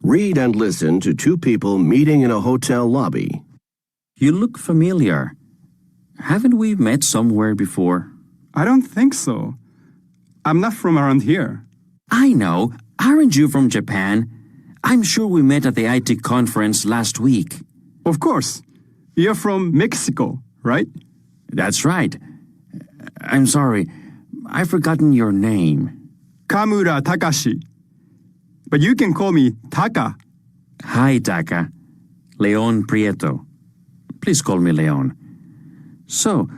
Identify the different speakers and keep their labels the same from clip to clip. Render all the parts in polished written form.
Speaker 1: Read and listen to two people meeting in a hotel lobby.
Speaker 2: You look familiar. Haven't we met somewhere before?
Speaker 3: I don't think so. I'm not from around here.
Speaker 2: I know. Aren't you from Japan? I'm sure we met at the IT conference last week.
Speaker 3: Of course. You're from Mexico, right?
Speaker 2: That's right. I'm sorry. I've forgotten your name.
Speaker 3: Kamura Takashi. But you can call me Taka.
Speaker 2: Hi, Taka. Leon Prieto. Please call me Leon. So,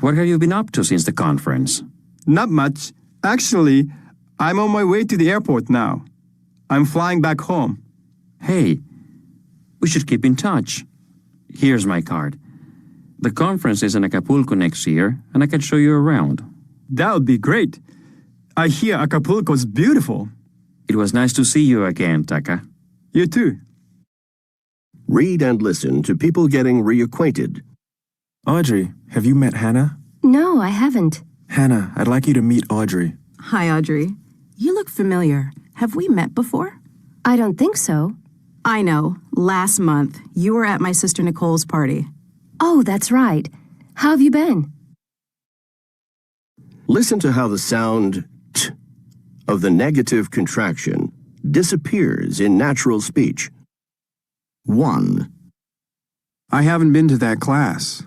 Speaker 2: what have you been up to since the conference?
Speaker 3: Not much. Actually, I'm on my way to the airport now. I'm flying back home.
Speaker 2: Hey, we should keep in touch. Here's my card. The conference is in Acapulco next year, and I can show you around.
Speaker 3: That would be great. I hear Acapulco's beautiful.
Speaker 2: It was nice to see you again, Taka.
Speaker 3: You too.
Speaker 1: Read and listen to people getting reacquainted.
Speaker 4: Audrey, have you met Hannah?
Speaker 5: No, I haven't.
Speaker 4: Hannah, I'd like you to meet Audrey.
Speaker 6: Hi, Audrey. You look familiar. Have we met before?
Speaker 5: I don't think so.
Speaker 6: I know. Last month, you were at my sister Nicole's party.
Speaker 5: Oh, that's right. How have you been?
Speaker 1: Listen to how the sound t of the negative contraction disappears in natural speech. 1,
Speaker 3: I haven't been to that class.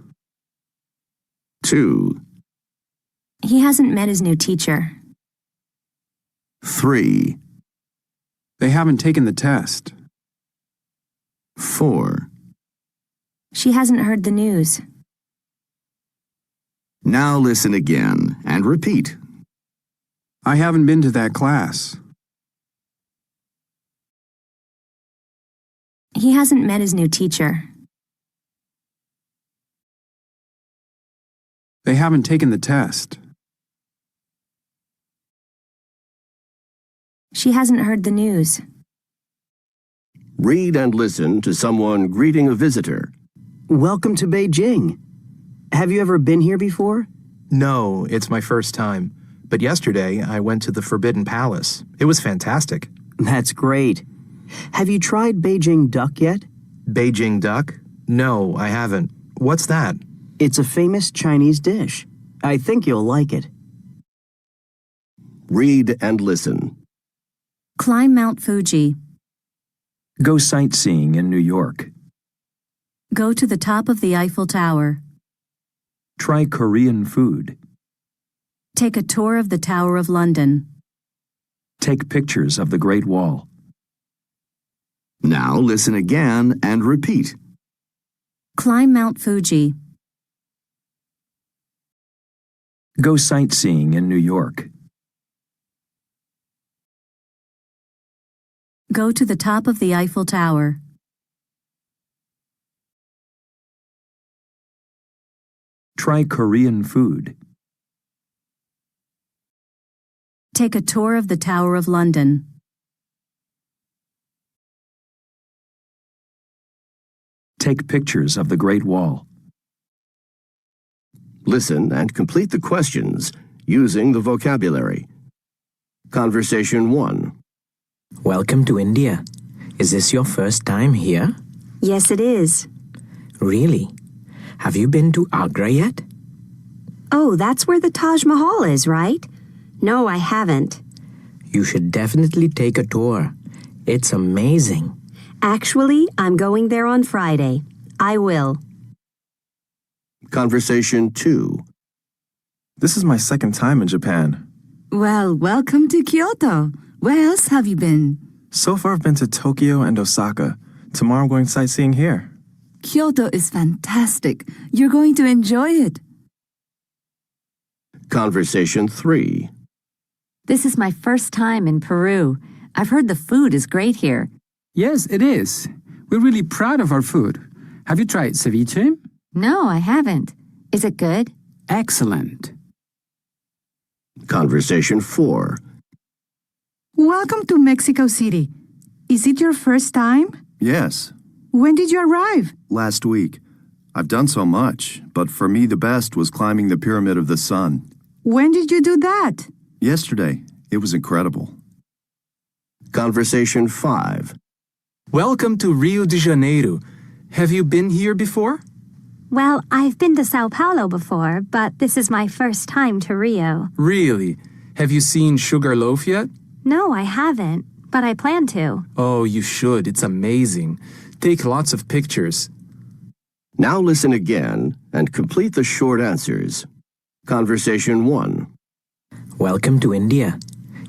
Speaker 1: 2,
Speaker 5: He hasn't met his new teacher.
Speaker 1: 3,
Speaker 3: They haven't taken the test.
Speaker 1: 4.
Speaker 5: She hasn't heard the news.
Speaker 1: Now listen again and repeat.
Speaker 3: I haven't been to that class.
Speaker 5: He hasn't met his new teacher.
Speaker 3: They haven't taken the test.
Speaker 5: She hasn't heard the news.
Speaker 1: Read and listen to someone greeting a visitor.
Speaker 7: Welcome to Beijing. Have you ever been here before?
Speaker 4: No, it's my first time. But yesterday, I went to the Forbidden Palace. It was fantastic.
Speaker 7: That's great. Have you tried Beijing duck yet?
Speaker 4: Beijing duck? No, I haven't. What's that?
Speaker 7: It's a famous Chinese dish. I think you'll like it.
Speaker 1: Read and listen.
Speaker 5: Climb Mount Fuji.
Speaker 2: Go sightseeing in New York.
Speaker 5: Go to the top of the Eiffel Tower.
Speaker 2: Try Korean food.
Speaker 5: Take a tour of the Tower of London.
Speaker 2: Take pictures of the Great Wall.
Speaker 1: Now listen again and repeat.
Speaker 5: Climb Mount Fuji.
Speaker 2: Go sightseeing in New York.
Speaker 5: Go to the top of the Eiffel Tower.
Speaker 2: Try Korean food.
Speaker 5: Take a tour of the Tower of London.
Speaker 2: Take pictures of the Great Wall.
Speaker 1: Listen and complete the questions using the vocabulary. Conversation 1.
Speaker 8: Welcome to India. Is this your first time here?
Speaker 9: Yes, it is.
Speaker 8: Really? Have you been to Agra yet?
Speaker 9: Oh, that's where the Taj Mahal is, right? No, I haven't.
Speaker 8: You should definitely take a tour. It's amazing.
Speaker 9: Actually, I'm going there on Friday. I will.
Speaker 1: Conversation 2.
Speaker 4: This is my second time in Japan.
Speaker 6: Well, welcome to Kyoto. Where else have you been?
Speaker 4: So far, I've been to Tokyo and Osaka. Tomorrow, I'm going sightseeing here.
Speaker 6: Kyoto is fantastic. You're going to enjoy it.
Speaker 1: Conversation 3.
Speaker 10: This is my first time in Peru. I've heard the food is great here.
Speaker 11: Yes, it is. We're really proud of our food. Have you tried ceviche?
Speaker 10: No, I haven't. Is it good?
Speaker 11: Excellent.
Speaker 1: Conversation 4.
Speaker 6: Welcome to Mexico City. Is it your first time?
Speaker 12: Yes.
Speaker 6: When did you arrive?
Speaker 12: Last week. I've done so much, but for me the best was climbing the Pyramid of the Sun.
Speaker 6: When did you do that?
Speaker 12: Yesterday. It was incredible.
Speaker 1: Conversation 5.
Speaker 4: Welcome to Rio de Janeiro. Have you been here before?
Speaker 10: Well, I've been to Sao Paulo before, but this is my first time to Rio.
Speaker 4: Really? Have you seen Sugarloaf yet?
Speaker 10: No, I haven't, but I plan to.
Speaker 4: Oh, you should. It's amazing. Take lots of pictures.
Speaker 1: Now listen again and complete the short answers. Conversation 1.
Speaker 8: Welcome to India.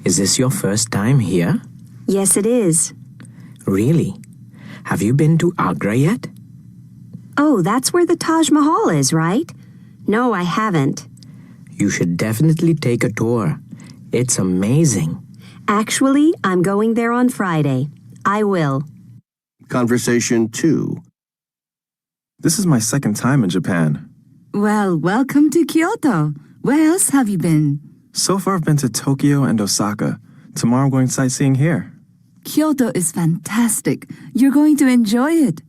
Speaker 8: Is this your first time here?
Speaker 9: Yes, it is.
Speaker 8: Really? Have you been to Agra yet?
Speaker 9: Oh, that's where the Taj Mahal is, right? No, I haven't.
Speaker 8: You should definitely take a tour. It's amazing.
Speaker 9: Actually, I'm going there on Friday. I will.
Speaker 1: Conversation 2.
Speaker 13: This is my second time in Japan.
Speaker 6: Well, welcome to Kyoto. Where else have you been?
Speaker 13: So far I've been to Tokyo and Osaka. Tomorrow I'm going sightseeing here.
Speaker 6: Kyoto is fantastic. You're going to enjoy it.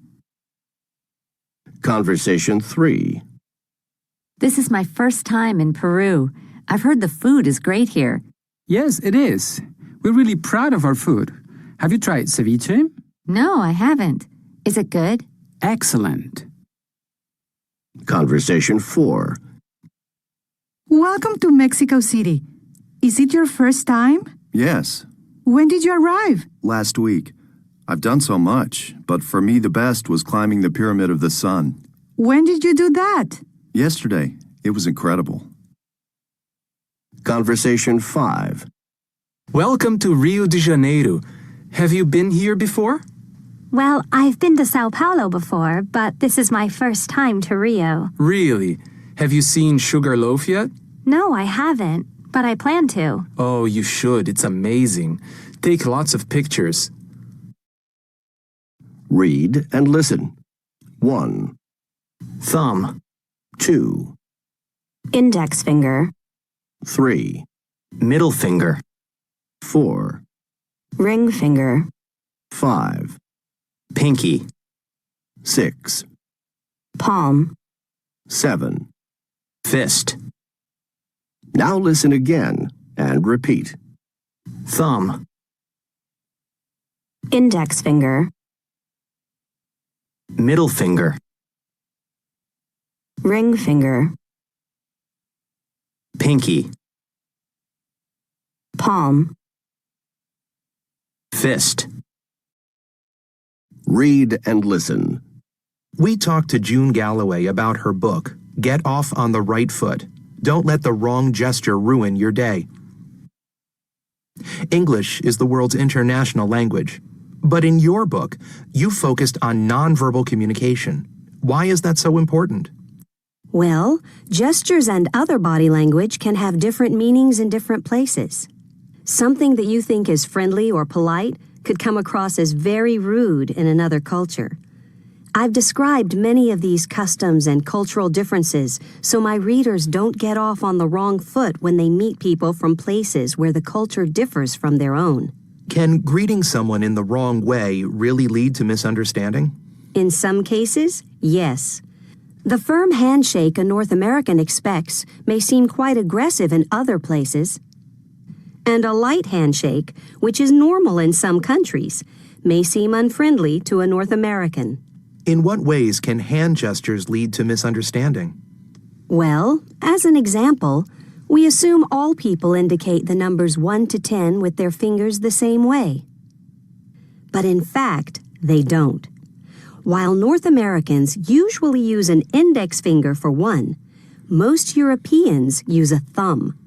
Speaker 1: Conversation 3.
Speaker 10: This is my first time in Peru. I've heard the food is great here.
Speaker 11: Yes, it is. We're really proud of our food. Have you tried ceviche?
Speaker 10: No, I haven't. Is it good?
Speaker 11: Excellent.
Speaker 1: Conversation 4.
Speaker 6: Welcome to Mexico City. Is it your first time?
Speaker 12: Yes,
Speaker 6: When did you arrive?
Speaker 12: last week. I've done so much, but for me the best was climbing the Pyramid of the Sun.
Speaker 6: When did you do that?
Speaker 12: Yesterday, it was incredible.
Speaker 1: Conversation 5.
Speaker 4: Welcome to Rio de Janeiro. Have you been here before?
Speaker 10: Well, I've been to Sao Paulo before, but this is my first time to Rio.
Speaker 4: Really? Have you seen Sugarloaf yet?
Speaker 10: No, I haven't, but I plan to.
Speaker 4: Oh, you should. It's amazing. Take lots of pictures.
Speaker 1: Read and listen. 1,
Speaker 8: Thumb.
Speaker 1: 2,
Speaker 9: Index finger,
Speaker 1: 3,
Speaker 8: Middle finger.
Speaker 1: 4,
Speaker 9: ring finger,
Speaker 1: 5,
Speaker 8: Pinky.
Speaker 1: 6,
Speaker 9: palm,
Speaker 1: 7.
Speaker 8: Fist.
Speaker 1: Now listen again and repeat.
Speaker 8: Thumb.
Speaker 9: index finger,
Speaker 8: Middle finger.
Speaker 9: ring finger,
Speaker 8: Pinky.
Speaker 9: palm,
Speaker 8: Fist.
Speaker 1: Read and listen.
Speaker 4: We talked to June Galloway about her book, Get Off on the Right Foot. Don't let the wrong gesture ruin your day. English is the world's international language. But in your book, you focused on nonverbal communication. Why is that so important?
Speaker 9: Well, gestures and other body language can have different meanings in different places. Something that you think is friendly or polite could come across as very rude in another culture. I've described many of these customs and cultural differences so my readers don't get off on the wrong foot when they meet people from places where the culture differs from their own.
Speaker 4: Can greeting someone in the wrong way really lead to misunderstanding?
Speaker 9: In some cases, yes. The firm handshake a North American expects may seem quite aggressive in other places. And a light handshake, which is normal in some countries, may seem unfriendly to a North American.
Speaker 4: In what ways can hand gestures lead to misunderstanding?
Speaker 9: Well, as an example, we assume all people indicate the numbers 1 to 10 with their fingers the same way. But in fact, they don't. While North Americans usually use an index finger for 1, most Europeans use a thumb.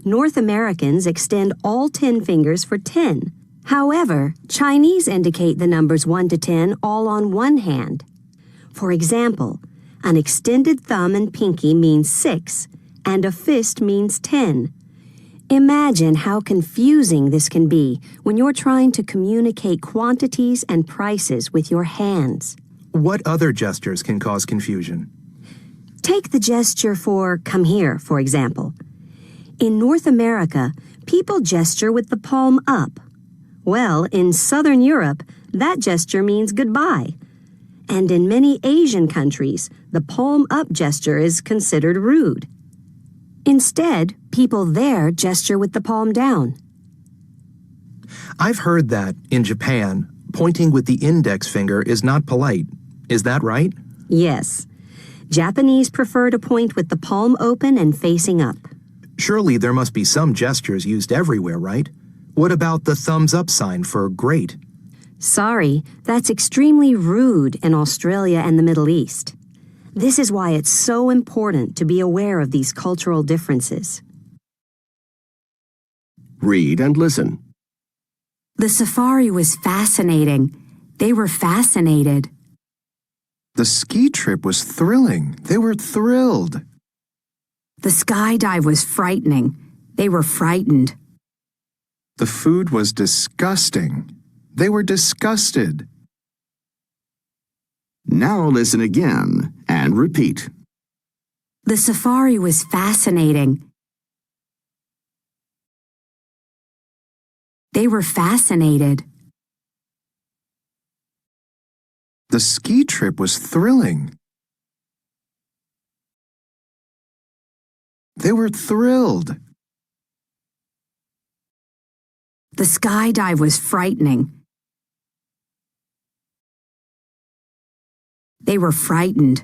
Speaker 9: North Americans extend all 10 fingers for 10. However, Chinese indicate the numbers 1 to 10 all on one hand. For example, an extended thumb and pinky means 6, and a fist means 10. Imagine how confusing this can be when you're trying to communicate quantities and prices with your hands.
Speaker 4: What other gestures can cause confusion?
Speaker 9: Take the gesture for come here, for example. In North America, people gesture with the palm up. Well, in Southern Europe, that gesture means goodbye. And in many Asian countries, the palm up gesture is considered rude. Instead, people there gesture with the palm down.
Speaker 4: I've heard that, in Japan, pointing with the index finger is not polite. Is that right?
Speaker 9: Yes. Japanese prefer to point with the palm open and facing up.
Speaker 4: Surely there must be some gestures used everywhere, right? What about the thumbs up sign for great?
Speaker 9: Sorry, that's extremely rude in Australia and the Middle East. This is why it's so important to be aware of these cultural differences.
Speaker 1: Read and listen.
Speaker 5: The safari was fascinating. They were fascinated.
Speaker 12: The ski trip was thrilling. They were thrilled.
Speaker 5: The skydive was frightening. They were frightened.
Speaker 12: The food was disgusting. They were disgusted.
Speaker 1: Now listen again and repeat.
Speaker 5: The safari was fascinating. They were fascinated.
Speaker 12: The ski trip was thrilling. They were thrilled.
Speaker 5: The skydive was frightening. They were frightened.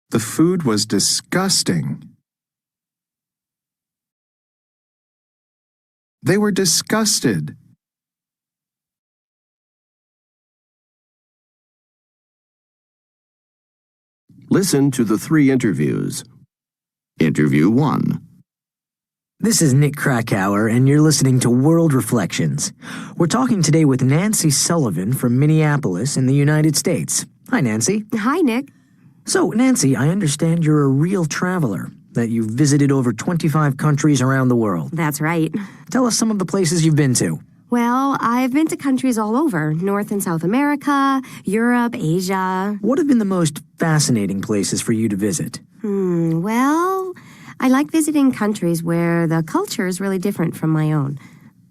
Speaker 12: The food was disgusting. They were disgusted.
Speaker 1: Listen to the 3 interviews. Interview 1.
Speaker 8: This is Nick Krakauer, and you're listening to World Reflections. We're talking today with Nancy Sullivan from Minneapolis in the United States. Hi, Nancy.
Speaker 9: Hi, Nick.
Speaker 8: So, Nancy, I understand you're a real traveler, that you've visited over 25 countries around the world.
Speaker 9: That's right.
Speaker 8: Tell us some of the places you've been to.
Speaker 9: Well, I've been to countries all over, North and South America, Europe, Asia.
Speaker 8: What have been the most fascinating places for you to visit?
Speaker 9: Well, I like visiting countries where the culture is really different from my own.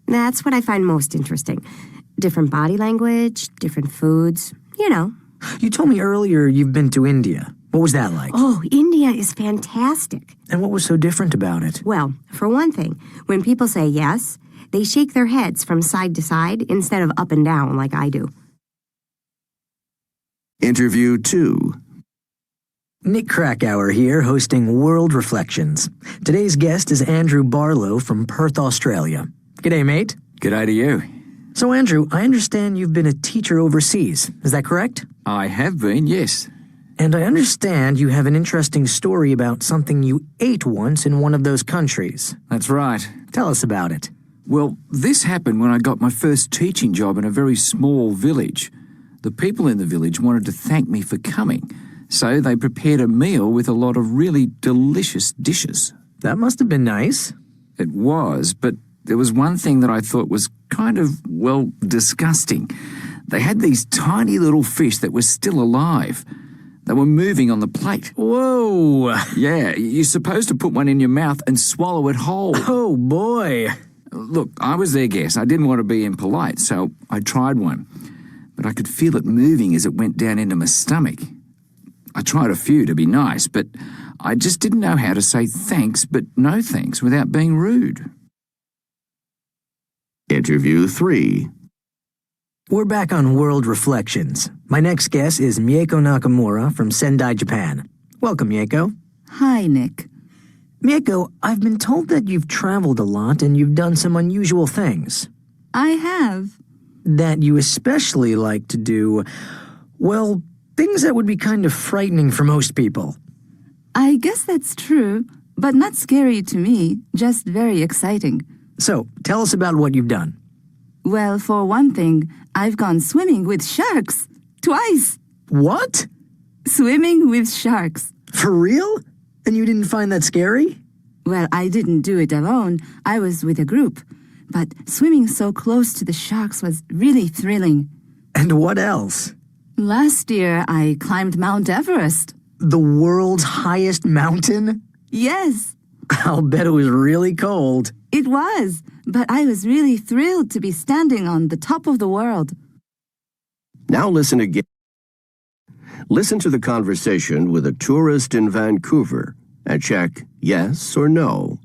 Speaker 9: That's what I find most interesting. Different body language, different foods, you know.
Speaker 8: You told me earlier you've been to India. What was that like?
Speaker 9: Oh, India is fantastic.
Speaker 8: And what was so different about it?
Speaker 9: Well, for one thing, when people say yes, they shake their heads from side to side instead of up and down like I do.
Speaker 1: Interview 2.
Speaker 8: Nick Krakauer here, hosting World Reflections. Today's guest is Andrew Barlow from Perth, Australia. G'day, mate.
Speaker 2: G'day to you.
Speaker 8: So, Andrew, I understand you've been a teacher overseas. Is that correct?
Speaker 2: I have been, yes.
Speaker 8: And I understand you have an interesting story about something you ate once in one of those countries.
Speaker 2: That's right.
Speaker 8: Tell us about it.
Speaker 2: Well, this happened when I got my first teaching job in a very small village. The people in the village wanted to thank me for coming, so they prepared a meal with a lot of really delicious dishes.
Speaker 8: That must have been nice.
Speaker 2: It was, but there was one thing that I thought was kind of, well, disgusting. They had these tiny little fish that were still alive. They were moving on the plate.
Speaker 8: Whoa!
Speaker 2: Yeah, you're supposed to put one in your mouth and swallow it whole.
Speaker 8: Oh, boy.
Speaker 2: Look, I was their guest. I didn't want to be impolite, so I tried one. But I could feel it moving as it went down into my stomach. I tried a few to be nice, but I just didn't know how to say thanks but no thanks without being rude.
Speaker 1: Interview 3.
Speaker 8: We're back on World Reflections. My next guest is Mieko Nakamura from Sendai, Japan. Welcome, Mieko.
Speaker 6: Hi, Nick.
Speaker 8: Mieko, I've been told that you've traveled a lot and you've done some unusual things.
Speaker 6: I have.
Speaker 8: That you especially like to do, well, things that would be kind of frightening for most people.
Speaker 6: I guess that's true, but not scary to me, just very exciting.
Speaker 8: So, tell us about what you've done.
Speaker 6: Well, for one thing, I've gone swimming with sharks. Twice.
Speaker 8: What?
Speaker 6: Swimming with sharks.
Speaker 8: For real? And you didn't find that scary?
Speaker 6: Well, I didn't do it alone. I was with a group. But swimming so close to the sharks was really thrilling.
Speaker 8: And what else?
Speaker 6: Last year, I climbed Mount Everest.
Speaker 8: The world's highest mountain?
Speaker 6: Yes.
Speaker 8: I'll bet it was really cold.
Speaker 6: It was, but I was really thrilled to be standing on the top of the world.
Speaker 1: Now listen again. Listen to the conversation with a tourist in Vancouver and check yes or no.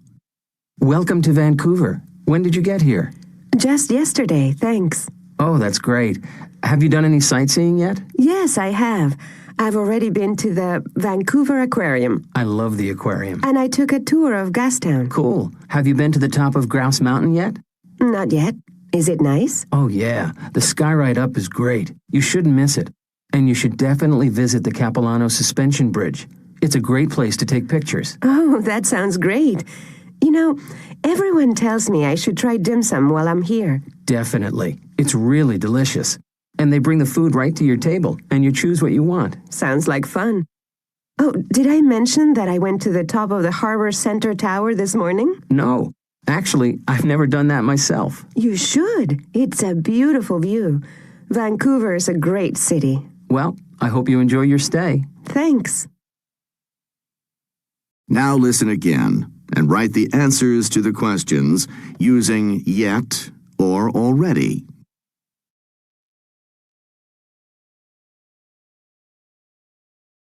Speaker 14: Welcome to Vancouver. When did you get here? Just yesterday, thanks.
Speaker 15: Oh, that's great. Have you done any sightseeing yet?
Speaker 14: Yes, I have. I've already been to the Vancouver Aquarium.
Speaker 15: I love the aquarium.
Speaker 14: And I took a tour of Gastown.
Speaker 15: Cool. Have you been to the top of Grouse Mountain yet?
Speaker 14: Not yet. Is it nice?
Speaker 15: Oh, yeah. The sky ride up is great. You shouldn't miss it. And you should definitely visit the Capilano Suspension Bridge. It's a great place to take pictures.
Speaker 14: Oh, that sounds great. You know, everyone tells me I should try dim sum while I'm here.
Speaker 15: Definitely. It's really delicious. And they bring the food right to your table, and you choose what you want.
Speaker 14: Sounds like fun. Oh, did I mention that I went to the top of the Harbor Center Tower this morning?
Speaker 15: No. Actually, I've never done that myself.
Speaker 14: You should. It's a beautiful view. Vancouver is a great city.
Speaker 15: Well, I hope you enjoy your stay.
Speaker 14: Thanks.
Speaker 1: Now listen again and write the answers to the questions using yet or already.